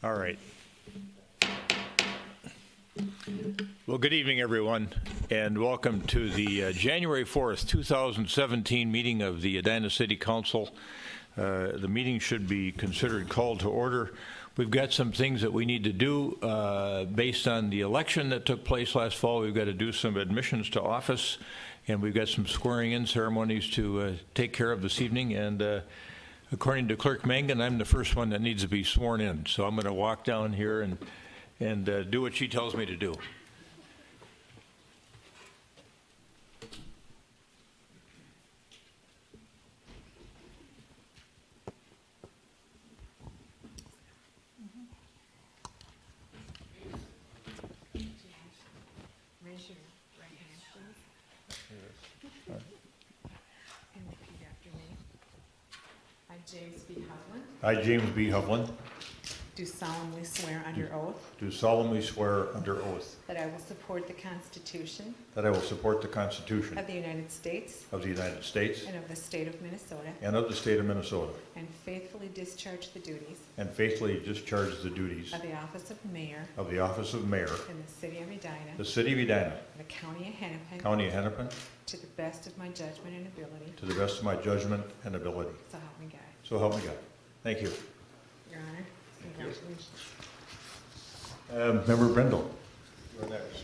All right. Well, good evening, everyone, and welcome to the January 4th, 2017 meeting of the Edina City Council. The meeting should be considered called to order. We've got some things that we need to do based on the election that took place last fall. We've got to do some admissions to office, and we've got some swearing-in ceremonies to take care of this evening. And according to Clerk Mangan, I'm the first one that needs to be sworn in. So I'm going to walk down here and do what she tells me to do. Raise your right hand, please. And repeat after me. I, James B. Hovland, I, James B. Hovland, do solemnly swear under oath do solemnly swear under oath that I will support the Constitution that I will support the Constitution of the United States of the United States and of the state of Minnesota, and of the state of Minnesota, and faithfully discharge the duties and faithfully discharge the duties of the office of mayor of the office of mayor, in the city of Edina, the city of Edina, the county of Hennepin, county of Hennepin, to the best of my judgment and ability. to the best of my judgment and ability. So help me God. So help me God. Thank you. Your Honor, congratulations. Member Brindle. You're next.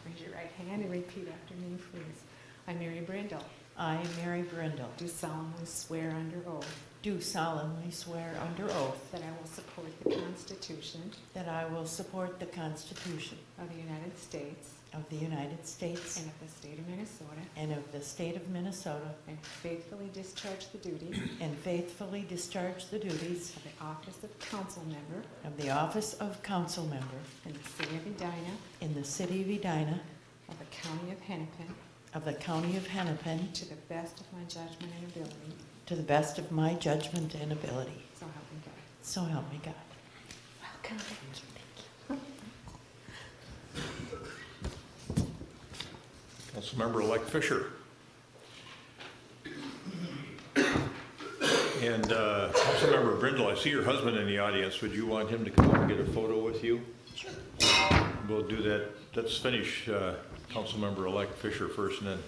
Raise your right hand and repeat after me, please. I, Mary Brindle, I, Mary Brindle, do solemnly swear under oath do solemnly swear under oath that I will support the Constitution that I will support the Constitution of the United States of the United States and of the state of Minnesota, and of the state of Minnesota, and faithfully discharge the duties and faithfully discharge the duties of the office of council member of the office of council member in the city of Edina, in the city of Edina, of the county of Hennepin, of the county of Hennepin, to the best of my judgment and ability. to the best of my judgment and ability. So help me God. So help me God. Welcome. Councilmember-elect Fisher. And Councilmember Brindle, I see your husband in the audience. Would you want him to come up and get a photo with you? Sure. We'll do that. Let's finish Councilmember-elect Fisher first, and then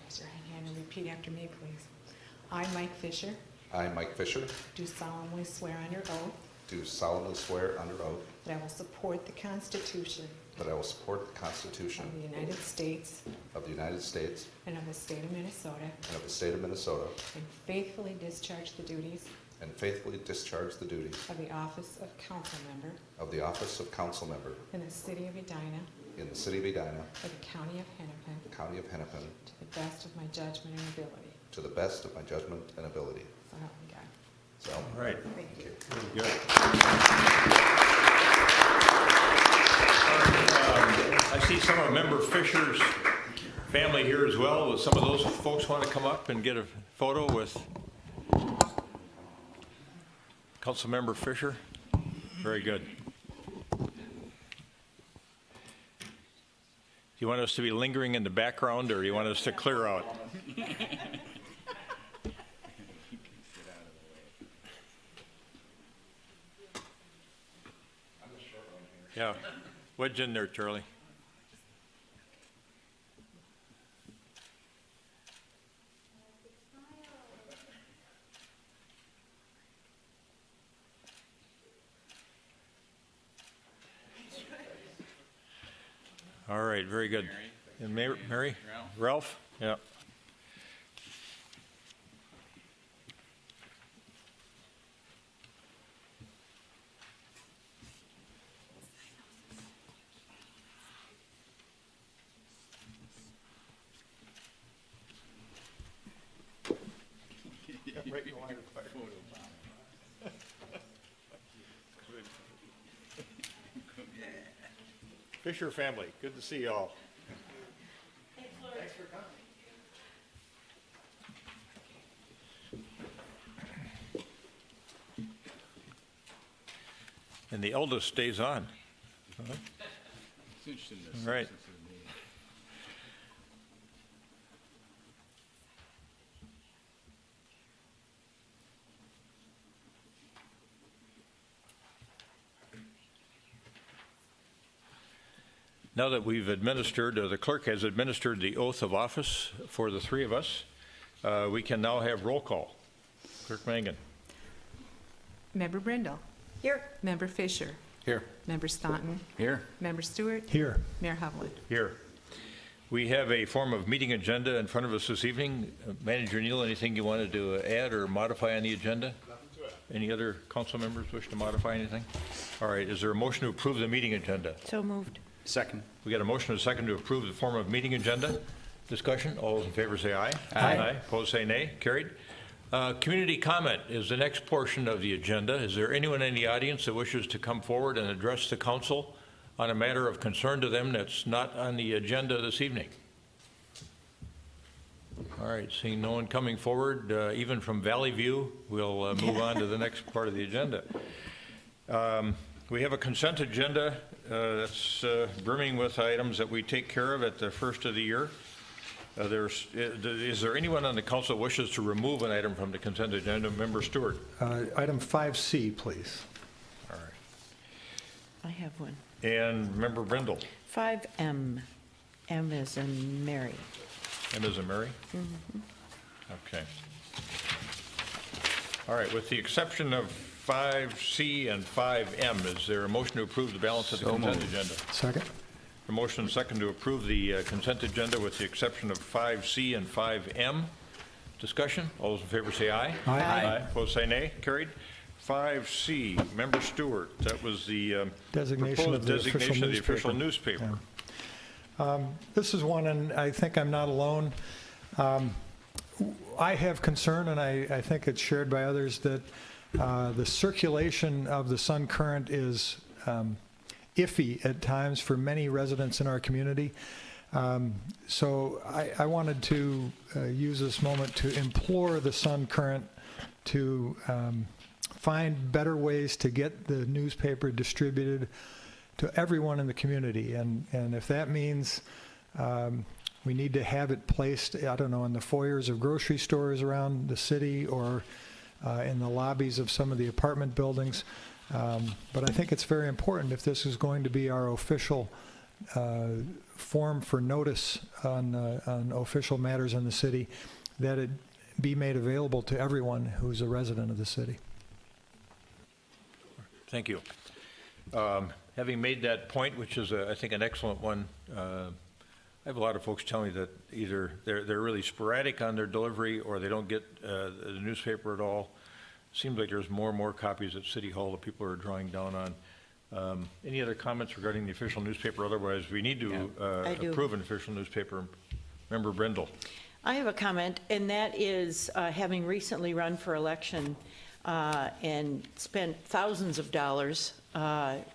Raise your right hand and repeat after me, please. I, Mike Fisher, I, Mike Fisher, do solemnly swear under oath do solemnly swear under oath that I will support the Constitution that I will support the Constitution of the United States of the United States and of the state of Minnesota, and of the state of Minnesota, and faithfully discharge the duties and faithfully discharge the duties of the office of council member of the office of council member in the city of Edina, in the city of Edina, for the county of Hennepin, the county of Hennepin, to the best of my judgment and ability. to the best of my judgment and ability. So help me God. So help me. all right. Thank you. Very good. I see some of Member Fisher's family here as well. Would some of those folks want to come up and get a photo with Councilmember Fisher? Very good. Do you want us to be lingering in the background, or do you want us to clear out? Yeah, wedge in there, Charlie. All right, very good. And Mary? Ralph? Yeah. Right in the line of fire. Fisher family, good to see you all. Thanks for coming. And the eldest stays on. All right. Now that we've administered, the clerk has administered the oath of office for the three of us, we can now have roll call. Clerk Mangan. Member Brindle. Here. Member Fisher. Here. Member Staunton. Here. Member Stewart. Here. Mayor Hovland. Here. We have a form of meeting agenda in front of us this evening. Manager Neal, anything you wanted to add or modify on the agenda? Nothing to add. Any other council members wish to modify anything? All right, is there a motion to approve the meeting agenda? So moved. Second. We got a motion and a second to approve the form of meeting agenda. Discussion, all those in favor say aye. Aye. Opposed say nay. Carried. Community comment is the next portion of the agenda. Is there anyone in the audience that wishes to come forward and address the council on a matter of concern to them that's not on the agenda this evening? All right, seeing no one coming forward, even from Valley View, we'll move on to the next part of the agenda. We have a consent agenda that's brimming with items that we take care of at the first of the year. Is there anyone on the council that wishes to remove an item from the consent agenda? Member Stewart. Item 5C, please. All right. I have one. And Member Brindle. 5M. M as in Mary. And is it Mary? Mm-hmm. Okay. All right, with the exception of 5C and 5M, is there a motion to approve the balance of the consent agenda? Second. A motion and second to approve the consent agenda with the exception of 5C and 5M. Discussion? All those in favor say aye. Aye. Aye. Opposed say nay. Carried. 5C, Member Stewart. That was the Designation proposed of the designation of the official newspaper. newspaper. Yeah. This is one, and I think I'm not alone. I have concern, and I think it's shared by others, that the circulation of the Sun Current is iffy at times for many residents in our community. So I wanted to use this moment to implore the Sun Current to find better ways to get the newspaper distributed to everyone in the community. And if that means we need to have it placed, I don't know, in the foyers of grocery stores around the city or in the lobbies of some of the apartment buildings. But I think it's very important, if this is going to be our official form for notice on official matters in the city, that it be made available to everyone who's a resident of the city. Thank you. Having made that point, which is, I think, an excellent one, I have a lot of folks telling me that either they're really sporadic on their delivery or they don't get the newspaper at all. Seems like there's more and more copies at City Hall that people are drawing down on. Any other comments regarding the official newspaper? Otherwise, we need to approve an official newspaper. Member Brindle. I have a comment, and that is having recently run for election and spent thousands of dollars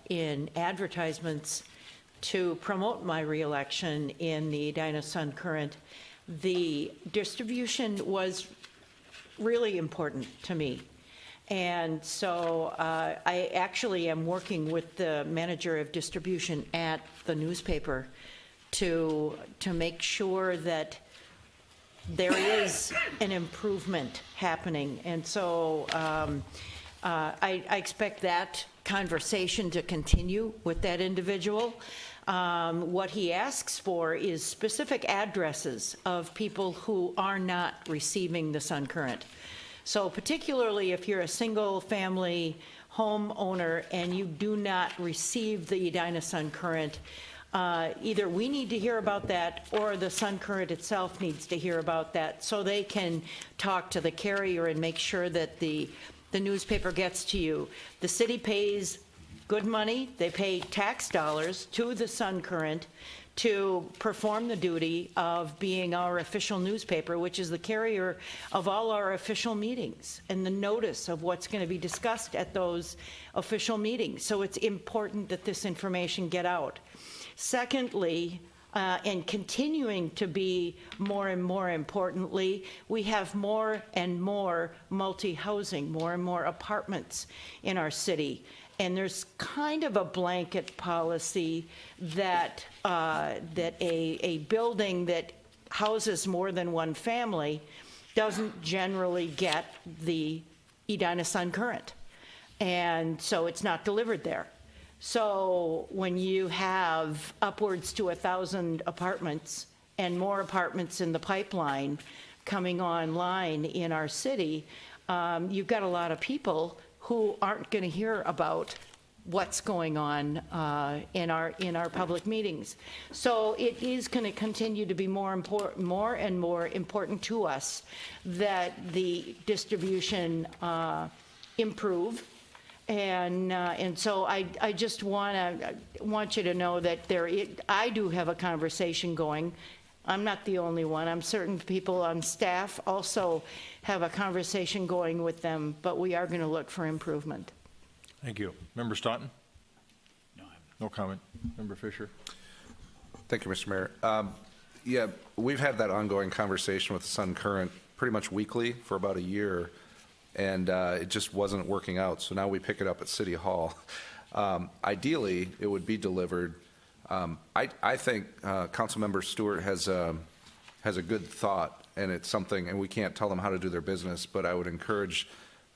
in advertisements to promote my reelection in the Edina Sun Current. The distribution was really important to me. And so I actually am working with the manager of distribution at the newspaper to make sure that there is an improvement happening. And so I expect that conversation to continue with that individual. What he asks for is specific addresses of people who are not receiving the Sun Current. So particularly if you're a single-family homeowner and you do not receive the Edina Sun Current, either we need to hear about that or the Sun Current itself needs to hear about that so they can talk to the carrier and make sure that the newspaper gets to you. The city pays good money. They pay tax dollars to the Sun Current to perform the duty of being our official newspaper, which is the carrier of all our official meetings and the notice of what's going to be discussed at those official meetings. So it's important that this information get out. Secondly, and continuing to be more and more importantly, we have more and more multi-housing, more and more apartments in our city. And there's kind of a blanket policy that, that a building that houses more than one family doesn't generally get the Edina Sun Current. And so it's not delivered there. So when you have upwards to 1,000 apartments and more apartments in the pipeline coming online in our city, you've got a lot of people who aren't going to hear about what's going on in our public meetings. So it is going to continue to be more and more important to us that the distribution improve. And so I just want you to know that I do have a conversation going. I'm not the only one. I'm certain people on staff also have a conversation going with them, but we are going to look for improvement. Thank you. Member Staunton? No comment. Member Fisher? Thank you, Mr. Mayor. Yeah, we've had that ongoing conversation with the Sun Current pretty much weekly for about a year, and it just wasn't working out. So now we pick it up at City Hall. Ideally, it would be delivered. I think Councilmember Stewart has a good thought, and it's something, and we can't tell them how to do their business, but I would encourage,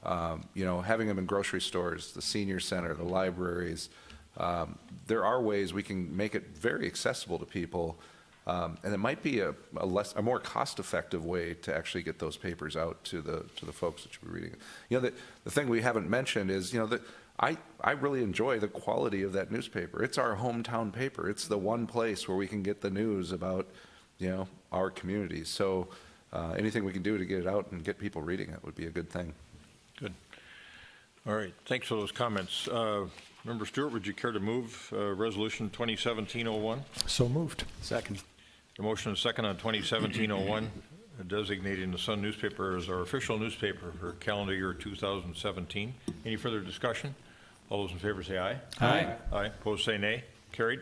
having them in grocery stores, the senior center, the libraries. There are ways we can make it very accessible to people, and it might be a more cost-effective way to actually get those papers out to the folks that should be reading it. The thing we haven't mentioned is, that I really enjoy the quality of that newspaper. It's our hometown paper. It's the one place where we can get the news about, our communities. So anything we can do to get it out and get people reading it would be a good thing. Good. All right. Thanks for those comments. Member Stewart, would you care to move Resolution 2017-01? So moved. Second. The motion is second on 2017-01, designating the Sun newspaper as our official newspaper for calendar year 2017. Any further discussion? All those in favor say aye. Aye. Aye. Opposed say nay. Carried.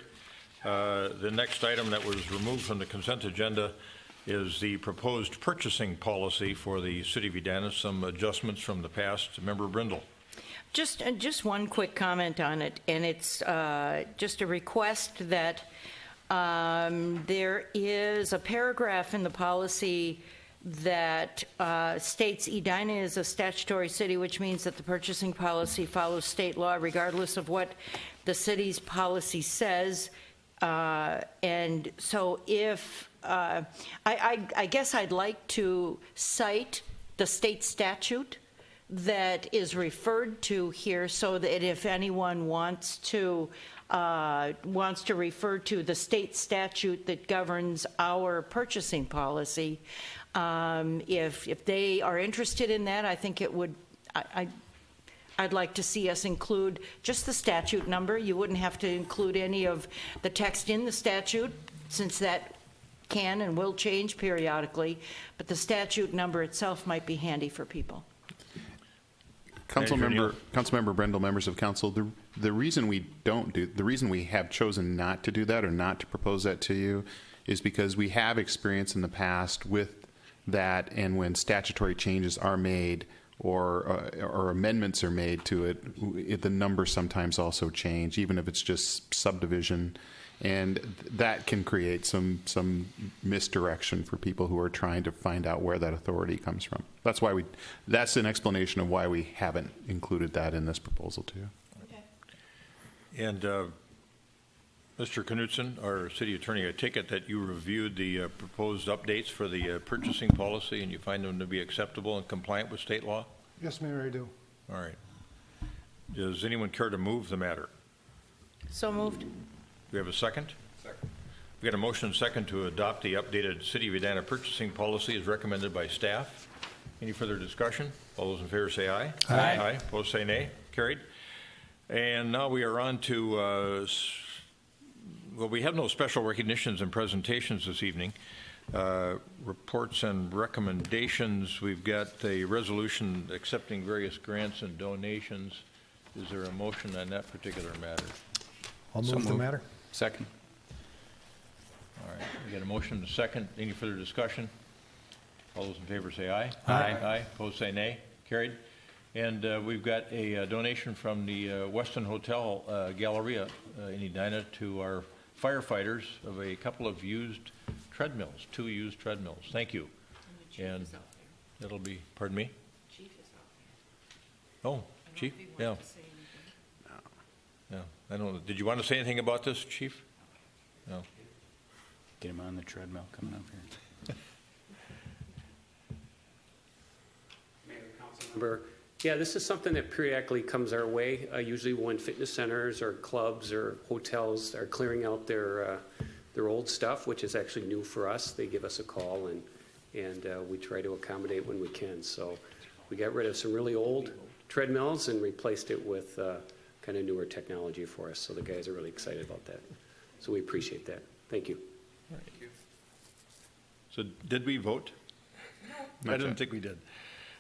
The next item that was removed from the consent agenda is the proposed purchasing policy for the City of Edina. Some adjustments from the past. Member Brindle. Just one quick comment on it, and it's just a request that there is a paragraph in the policy that states Edina is a statutory city, which means that the purchasing policy follows state law regardless of what the city's policy says. And so if, I guess I'd like to cite the state statute that is referred to here, so that if anyone wants to refer to the state statute that governs our purchasing policy, if they are interested in that, I think it would, I'd like to see us include just the statute number. You wouldn't have to include any of the text in the statute, since that can and will change periodically, but the statute number itself might be handy for people. Councilmember Brendel, members of council, the reason we the reason we have chosen not to do that or not to propose that to you is because we have experience in the past with that, and when statutory changes are made or amendments are made to it, the numbers sometimes also change, even if it's just subdivision, and that can create some misdirection for people who are trying to find out where that authority comes from. That's why that's an explanation of why we haven't included that in this proposal too. Okay. And Mr. Knutson, our city attorney, I take it that you reviewed the proposed updates for the purchasing policy, and you find them to be acceptable and compliant with state law? Yes, Mayor, I do. All right. Does anyone care to move the matter? So moved. Do we have a second? Second. We got a motion and second to adopt the updated City of Edina purchasing policy as recommended by staff. Any further discussion? All those in favor say aye. Aye. Aye. Opposed say nay. Carried. And now we are on to, well, we have no special recognitions and presentations this evening. Reports and recommendations. We've got a resolution accepting various grants and donations. Is there a motion on that particular matter? I'll move the matter. Second. All right, we got a motion and a second. Any further discussion? All those in favor say aye. Aye. Aye. Opposed say nay. Carried. And we've got a donation from the Weston Hotel Galleria in Edina to our firefighters of a couple of used treadmills, 2 used treadmills. Thank you. And that'll be, pardon me? Chief is out there. Oh, Chief? Yeah. Yeah. I don't know. Did you want to say anything about this, Chief? No. Get him on the treadmill coming up here. Mayor, council member, yeah, this is something that periodically comes our way, usually when fitness centers or clubs or hotels are clearing out their old stuff, which is actually new for us. They give us a call, and we try to accommodate when we can. So we got rid of some really old treadmills and replaced it with kind of newer technology for us. So the guys are really excited about that. So we appreciate that. Thank you. So did we vote? No. I didn't think we did.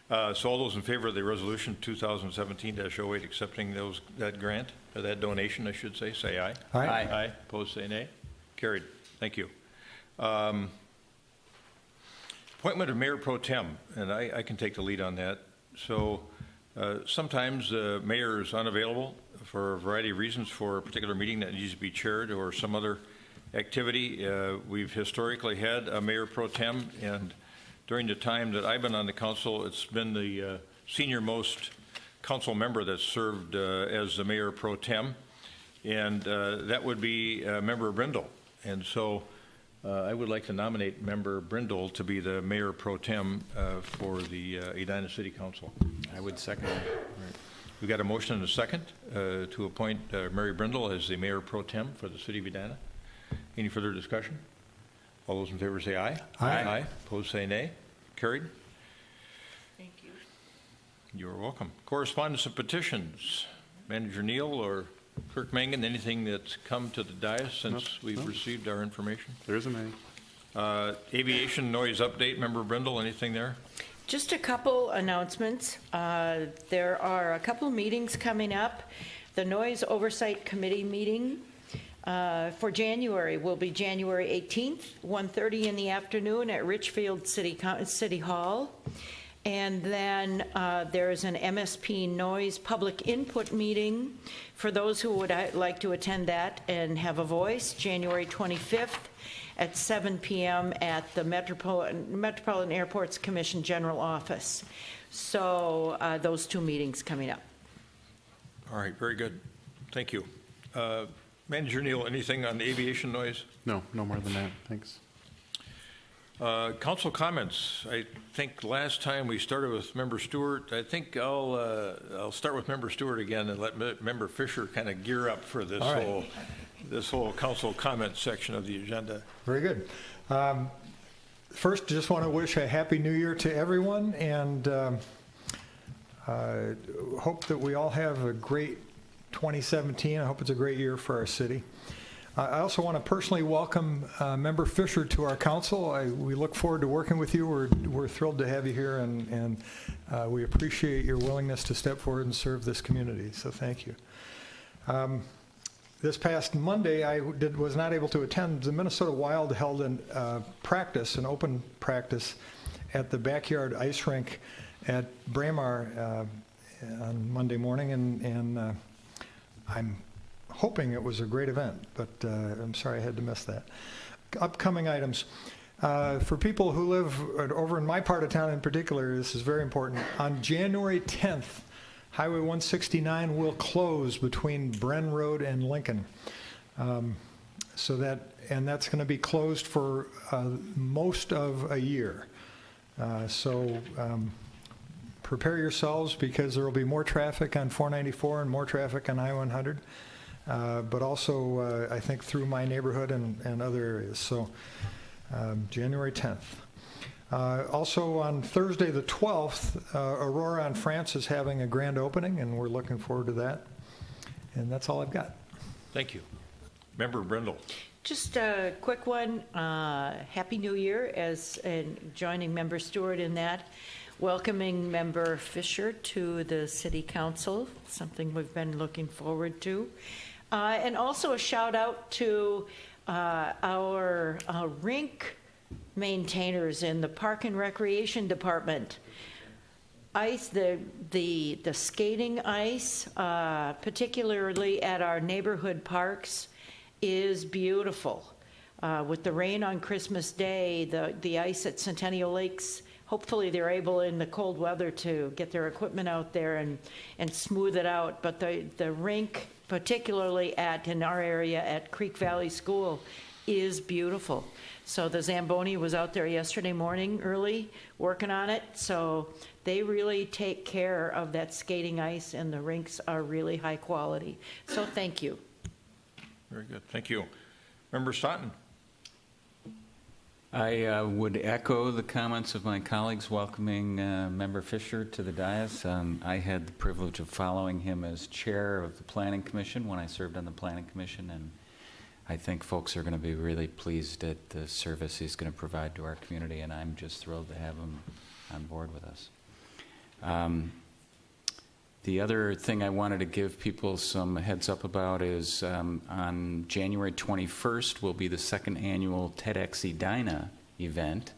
So all those in favor of the resolution 2017-08 accepting that grant, or that donation, I should say aye. Aye. Aye. Opposed, say nay. Carried. Thank you. Appointment of Mayor Pro Tem, and I can take the lead on that. So sometimes the mayor is unavailable for a variety of reasons for a particular meeting that needs to be chaired or some other activity. We've historically had a Mayor Pro Tem, and during the time that I've been on the council, it's been the senior-most council member that's served as the Mayor Pro Tem, and that would be Member Brindle. And so I would like to nominate Member Brindle to be the Mayor Pro Tem for the Edina City Council. I would second that. Right. We've got a motion and a second to appoint Mary Brindle as the Mayor Pro Tem for the City of Edina. Any further discussion? All those in favor say aye. Aye. Aye. Opposed say nay. Carried. Thank you. You're welcome. Correspondence and petitions. Manager Neal or Clerk Mangan, anything that's come to the dais since we've received our information? There isn't any. Aviation noise update. Member Brindle, anything there? Just a couple announcements. There are a couple meetings coming up. The Noise Oversight Committee meeting for January will be January 18th, 1:30 in the afternoon at Richfield City Hall. And then there is an MSP Noise Public Input meeting for those who would like to attend that and have a voice, January 25th at 7 p.m. at the Metropolitan Airports Commission General Office. So those 2 meetings coming up. All right, very good. Thank you. Manager Neal, anything on the aviation noise? No, no more than that. Thanks. Council comments. I think last time we started with Member Stewart. I think I'll start with Member Stewart again and let Member Fisher kind of gear up for this whole council comment section of the agenda. Very good. First, just want to wish a Happy New Year to everyone, and hope that we all have a great 2017. I hope it's a great year for our city. I also want to personally welcome Member Fisher to our council. We look forward to working with you. We're thrilled to have you here, and we appreciate your willingness to step forward and serve this community, so thank you. This past Monday, I was not able to attend. The Minnesota Wild held an open practice at the backyard ice rink at Braemar on Monday morning, and I'm hoping it was a great event, but I'm sorry I had to miss that. Upcoming items. For people who live over in my part of town in particular, this is very important. On January 10th, Highway 169 will close between Bren Road and Lincoln. That's going to be closed for most of a year. So prepare yourselves, because there will be more traffic on 494 and more traffic on I-100. But also, I think, through my neighborhood and other areas. So January 10th. Also on Thursday the 12th, Aurora on France is having a grand opening, and we're looking forward to that. And that's all I've got. Thank you. Member Brindle. Just a quick one. Happy New Year, and joining Member Stewart in that. Welcoming Member Fisher to the City Council, something we've been looking forward to. And also a shout out to our rink maintainers in the Park and Recreation Department. ice, the skating ice, particularly at our neighborhood parks, is beautiful. With the rain on Christmas Day, the ice at Centennial Lakes, hopefully they're able in the cold weather to get their equipment out there and smooth it out. But the rink, particularly in our area at Creek Valley School, is beautiful. So the Zamboni was out there yesterday morning early working on it. So they really take care of that skating ice, and the rinks are really high quality. So thank you. Very good. Thank you. Member Staunton. I would echo the comments of my colleagues welcoming Member Fisher to the dais. I had the privilege of following him as chair of the Planning Commission when I served on the Planning Commission, and I think folks are going to be really pleased at the service he's going to provide to our community, and I'm just thrilled to have him on board with us. The other thing I wanted to give people some heads up about is on January 21st will be the second annual TEDx Edina event.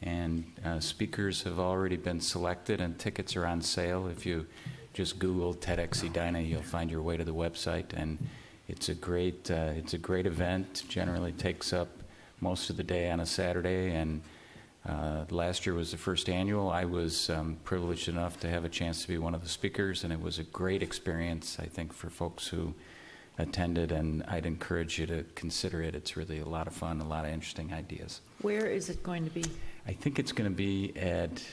And speakers have already been selected and tickets are on sale. If you just Google TEDx Edina, you'll find your way to the website. And it's a great event. Generally takes up most of the day on a Saturday, and last year was the first annual. I was privileged enough to have a chance to be one of the speakers, and it was a great experience, I think, for folks who attended, and I'd encourage you to consider it. It's really a lot of fun, a lot of interesting ideas. Where is it going to be? I think it's going to be at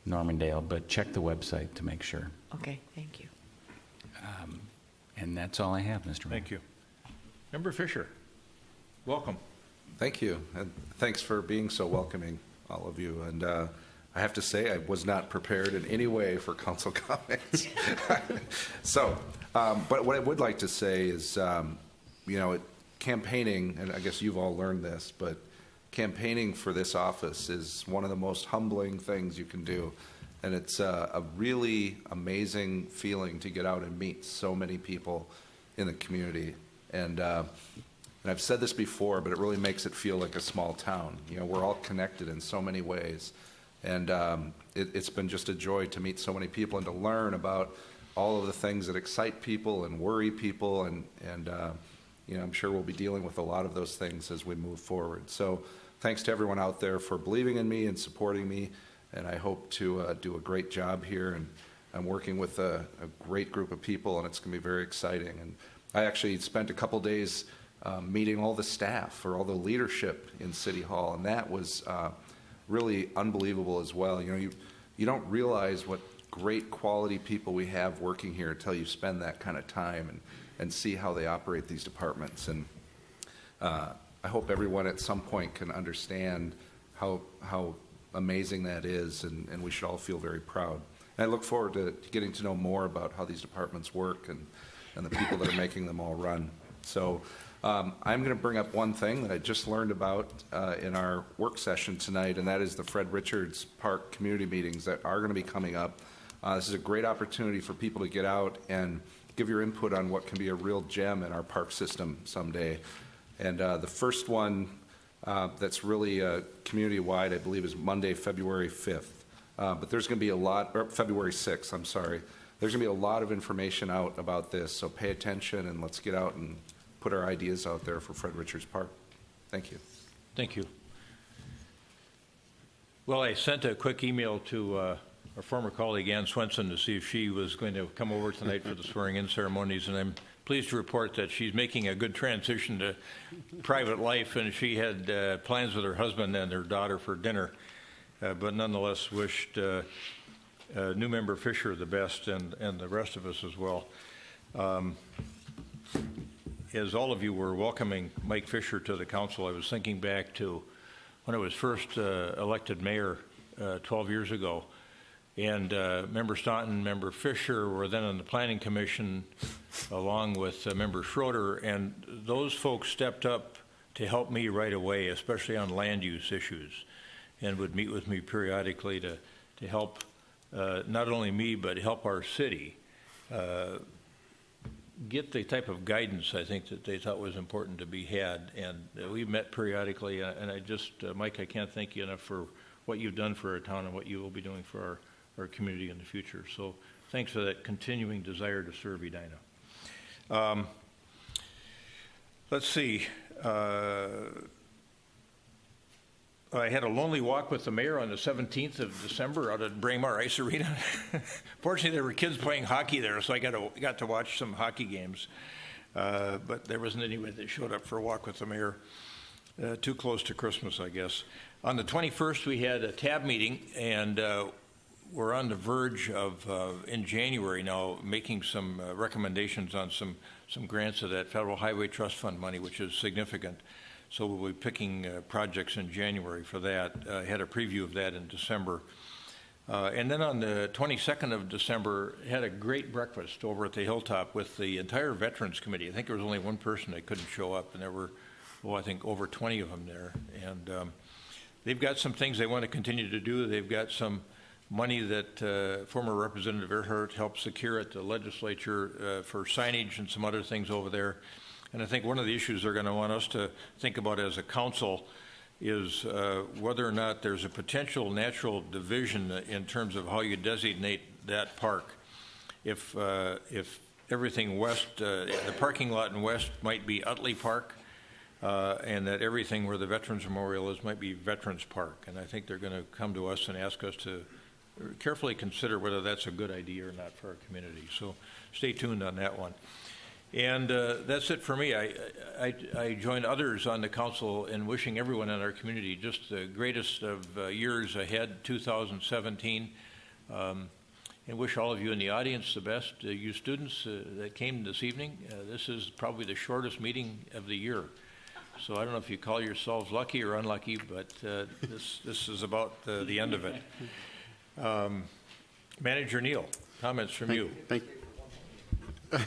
Normandale, but check the website to make sure. Okay, thank you. And that's all I have, Mr. Mayor. Thank you. Member Fisher, welcome. Thank you, and thanks for being so welcoming, all of you. And I have to say, I was not prepared in any way for council comments. So, but what I would like to say is, campaigning, and I guess you've all learned this, but campaigning for this office is one of the most humbling things you can do. And it's a really amazing feeling to get out and meet so many people in the community. And I've said this before, but it really makes it feel like a small town. You know, we're all connected in so many ways. And it's been just a joy to meet so many people and to learn about all of the things that excite people and worry people. And I'm sure we'll be dealing with a lot of those things as we move forward. So thanks to everyone out there for believing in me and supporting me. And I hope to do a great job here. And I'm working with a great group of people, and it's going to be very exciting. And I actually spent a couple days meeting all the staff or all the leadership in City Hall, and that was really unbelievable as well. You know, you don't realize what great quality people we have working here until you spend that kind of time and see how they operate these departments. And I hope everyone at some point can understand how amazing that is, and we should all feel very proud. And I look forward to getting to know more about how these departments work and the people that are making them all run. So I'm going to bring up one thing that I just learned about in our work session tonight, and that is the Fred Richards Park community meetings that are going to be coming up. This is a great opportunity for people to get out and give your input on what can be a real gem in our park system someday. And the first one that's really community-wide, I believe, is Monday, February 5th. But there's going to be or February 6th, I'm sorry. There's going to be a lot of information out about this, so pay attention and let's get out and put our ideas out there for Fred Richards Park. Thank you. Thank you. Well, I sent a quick email to our former colleague Ann Swenson to see if she was going to come over tonight for the swearing-in ceremonies, and I'm pleased to report that she's making a good transition to private life, and she had plans with her husband and her daughter for dinner, but nonetheless wished new member Fisher the best, and the rest of us as well. As all of you were welcoming Mike Fisher to the council, I was thinking back to when I was first elected mayor 12 years ago. And Member Staunton, Member Fisher were then on the Planning Commission along with Member Schroeder, and those folks stepped up to help me right away, especially on land use issues, and would meet with me periodically to help not only me, but help our city get the type of guidance I think that they thought was important to be had. And we met periodically, and I just, Mike, I can't thank you enough for what you've done for our town and what you will be doing for our community in the future. So thanks for that continuing desire to serve Edina. Let's see. I had a lonely walk with the mayor on the 17th of December out at Braemar Ice Arena. Fortunately, there were kids playing hockey there, so I got to watch some hockey games. But there wasn't anybody that showed up for a walk with the mayor. Too close to Christmas, I guess. On the 21st, we had a TAB meeting, and we're on the verge of, in January now, making some recommendations on some grants of that Federal Highway Trust Fund money, which is significant. So we'll be picking projects in January for that. I had a preview of that in December. And then on the 22nd of December, had a great breakfast over at the Hilltop with the entire Veterans Committee. I think there was only one person that couldn't show up, and there were, I think over 20 of them there. And they've got some things they want to continue to do. They've got some money that former Representative Earhart helped secure at the legislature for signage and some other things over there. And I think one of the issues they're going to want us to think about as a council is whether or not there's a potential natural division in terms of how you designate that park. If everything west, the parking lot in west might be Utley Park, and that everything where the Veterans Memorial is might be Veterans Park. And I think they're going to come to us and ask us to carefully consider whether that's a good idea or not for our community. So stay tuned on that one. And that's it for me. I join others on the council in wishing everyone in our community just the greatest of years ahead, 2017, and wish all of you in the audience the best. You students that came this evening, this is probably the shortest meeting of the year. So I don't know if you call yourselves lucky or unlucky, but this is about the end of it. Manager Neal, comments from you. Thank you.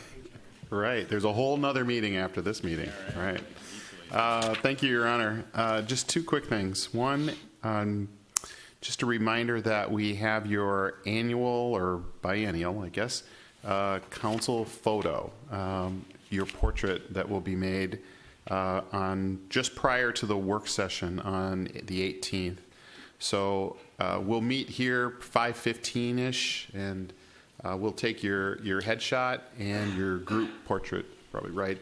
Right. There's a whole nother meeting after this meeting. All right. Thank you, Your Honor. Just two quick things. One, just a reminder that we have your annual or biennial, I guess, council photo, your portrait that will be made on just prior to the work session on the 18th. So we'll meet here 5:15-ish, and we'll take your headshot and your group portrait, probably right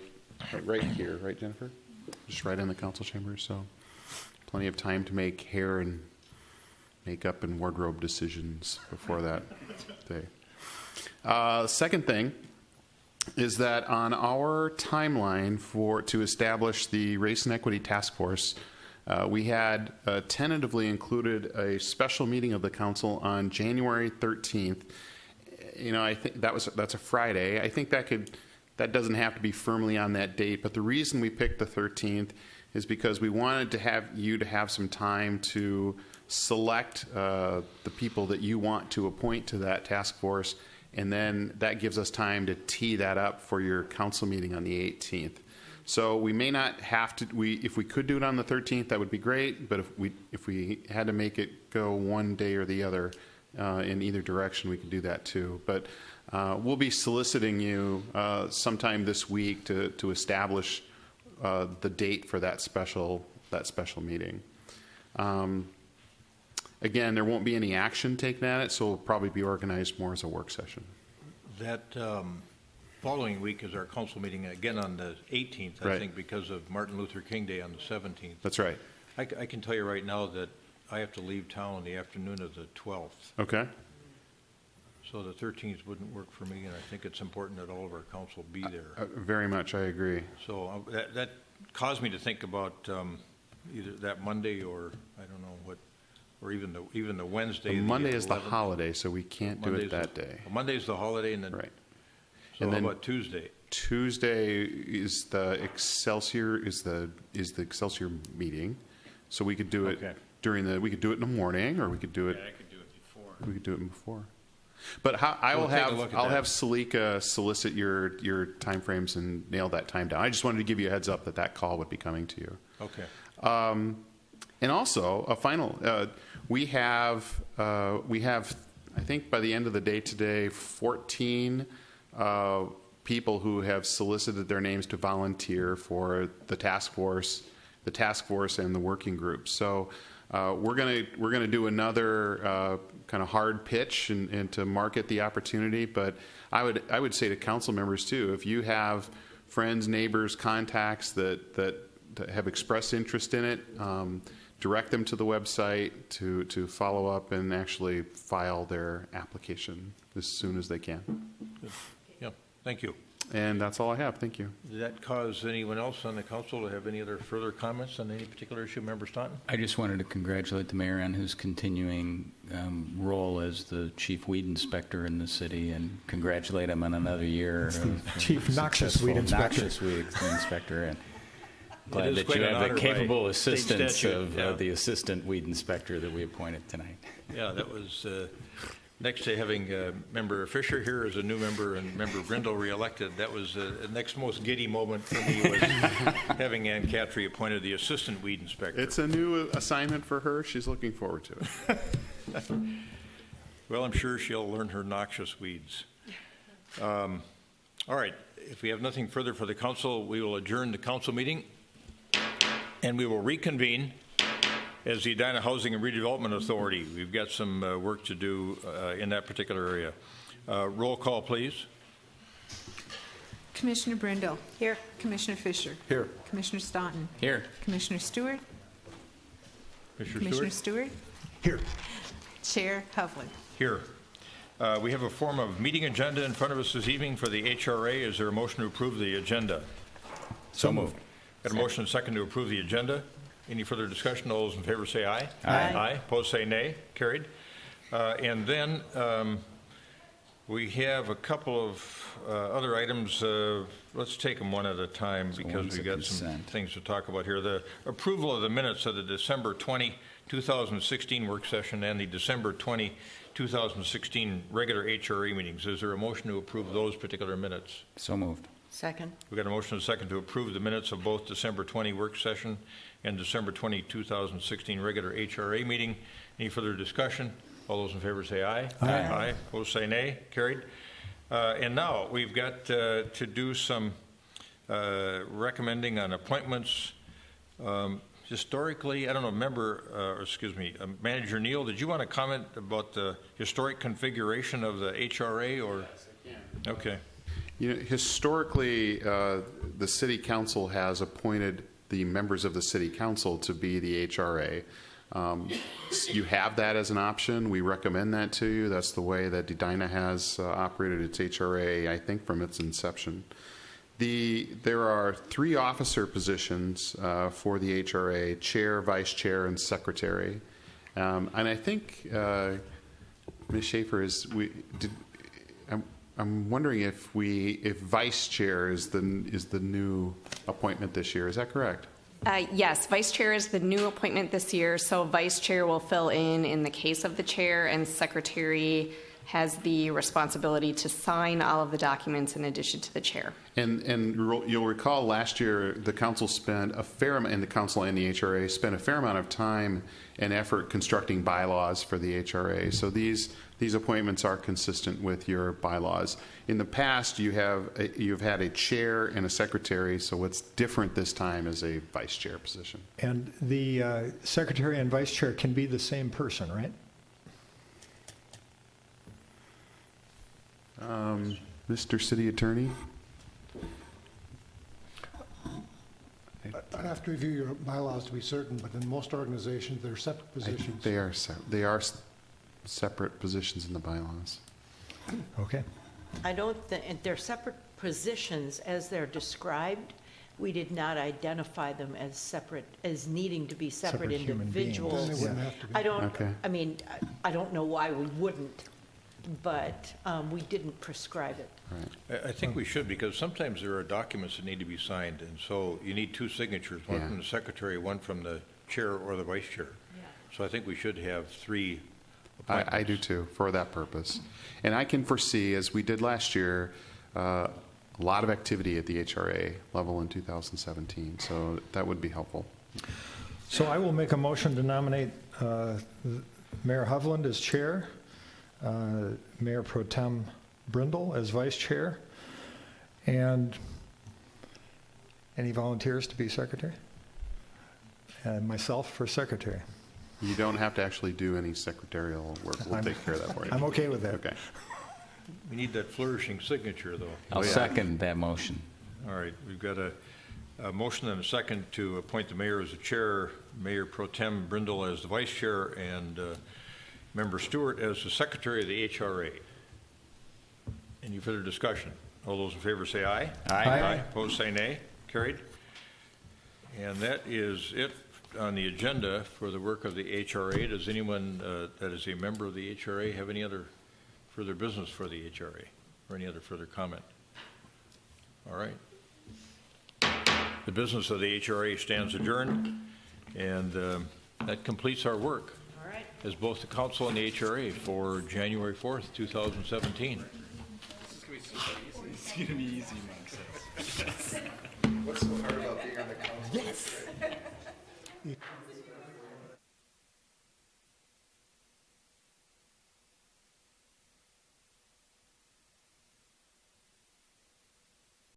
here, right, Jennifer? Just right in the council chamber. So plenty of time to make hair and makeup and wardrobe decisions before that day. Second thing is that on our timeline to establish the Race and Equity Task Force, we had tentatively included a special meeting of the council on January 13th. You know, I think that's a Friday. I think that doesn't have to be firmly on that date, but the reason we picked the 13th is because we wanted to have some time to select the people that you want to appoint to that task force, and then that gives us time to tee that up for your council meeting on the 18th. So we may not have to. If we could do it on the 13th, that would be great. But if we had to make it go one day or the other in either direction, we could do that too. But we'll be soliciting you sometime this week to establish the date for that special meeting. Again, there won't be any action taken at it, so it'll probably be organized more as a work session. That following week is our council meeting again on the 18th, I think, because of Martin Luther King Day on the 17th. That's right. I can tell you right now that I have to leave town the afternoon of the 12th. Okay. So the 13th wouldn't work for me, and I think it's important that all of our council be there. Very much, I agree. So that caused me to think about either that Monday or I don't know what, or even the Wednesday. Monday is the holiday, so we can't do it that day. Monday's the holiday, and then right. So and how then about Tuesday? Tuesday is the Excelsior Excelsior meeting, so we could do it we could do it in the morning, or we could do it. Yeah, I could do it before. We could do it before. But I'll have Salika solicit your timeframes and nail that time down. I just wanted to give you a heads up that call would be coming to you. Okay. And also a final. We have I think by the end of the day today 14 people who have solicited their names to volunteer for the task force and the working group. So We're gonna do another kind of hard pitch and to market the opportunity. But I would say to council members too, if you have friends, neighbors, contacts that have expressed interest in it, direct them to the website to follow up and actually file their application as soon as they can. Yeah, thank you. And that's all I have. Thank you. Did that cause anyone else on the council to have any other further comments on any particular issue? Member Staunton? I just wanted to congratulate the mayor on his continuing role as the chief weed inspector in the city, and congratulate him on another year of Chief Noxious Weed Inspector. Noxious weed inspector. And glad is that quite you an have honor the by capable state assistance statute, of yeah. the assistant weed inspector that we appointed tonight. Yeah, that was next to having Member Fisher here as a new member and Member Brindle reelected. That was the next most giddy moment for me was having Ann Cattry appointed the assistant weed inspector. It's a new assignment for her. She's looking forward to it. Well, I'm sure she'll learn her noxious weeds. All right, if we have nothing further for the council, we will adjourn the council meeting and we will reconvene as the Edina Housing and Redevelopment Authority. We've got some work to do in that particular area. Roll call, please. Commissioner Brindle. Here. Commissioner Fisher. Here. Commissioner Staunton. Here. Commissioner Stewart. Commissioner Stewart? Here. Chair Hovland. Here. We have a form of meeting agenda in front of us this evening for the HRA. Is there a motion to approve the agenda? So moved. Got a motion and a second to approve the agenda. Any further discussion? All those in favor say aye. Aye. Aye. Opposed say nay. Carried. And then we have a couple of other items. Let's take them one at a time because one's we've a got some consent. things to talk about here. The approval of the minutes of the December 20, 2016 work session and the December 20, 2016 regular HRA meetings. Is there a motion to approve those particular minutes? So moved. Second. We've got a motion and a second to approve the minutes of both December 20 work session and December 20, 2016 regular HRA meeting. Any further discussion? All those in favor say aye. Aye. Aye. Opposed say nay. Carried. And now we've got to do some recommending on appointments. Historically, I don't know, Manager Neal, did you want to comment about the historic configuration of the HRA or? Yes, I can. Okay. You know, historically, the city council has appointed the members of the city council to be the HRA. You have that as an option. We recommend that to you. That's the way that Edina has operated its HRA, I think, from its inception. There are 3 officer positions for the HRA: chair, vice chair, and secretary. And I think Ms. Schaefer I'm wondering if vice chair is the new appointment this year. Is that correct? Yes, vice chair is the new appointment this year. So vice chair will fill in the case of the chair, and secretary has the responsibility to sign all of the documents in addition to the chair. And you'll recall last year the council spent a fair amount, and the council and the HRA spent a fair amount of time and effort constructing bylaws for the HRA. So these appointments are consistent with your bylaws. In the past, you've had a chair and a secretary. So what's different this time is a vice chair position. And the secretary and vice chair can be the same person, right? Mr. City Attorney? I'd have to review your bylaws to be certain, but in most organizations, they're separate I think positions. they are separate positions in the bylaws. Okay. I don't think, they're separate positions as they're described. We did not identify them as separate, as needing to be separate Separate human beings. individuals. Then they wouldn't have to be. I don't, Okay. I mean, I don't know why we wouldn't, but we didn't prescribe it. I think we should, because sometimes there are documents that need to be signed, and so you need 2 signatures, one Yeah. from the secretary, one from the chair or the vice chair. So I think we should have 3 appointments. I do too, for that purpose. And I can foresee, as we did last year, a lot of activity at the HRA level in 2017, so that would be helpful. So I will make a motion to nominate Mayor Hovland as chair, Mayor Pro Tem Brindle as vice chair, and any volunteers to be secretary? And myself for secretary. You don't have to actually do any secretarial work. We'll take care of that for you. I'm okay with that. Okay. We need that flourishing signature, though. I'll second that motion. All right, we've got a motion and a second to appoint the mayor as the chair, Mayor Pro Tem Brindle as the vice chair, and Member Stewart as the secretary of the HRA. Any further discussion? All those in favor say aye. Aye. Opposed say nay. Carried. And that is it on the agenda for the work of the HRA. Does anyone that is a member of the HRA have any other further business for the HRA or any other further comment? All right. The business of the HRA stands adjourned, and that completes our work as both the council and the HRA for January 4th, 2017. It's going to be easy, Mike.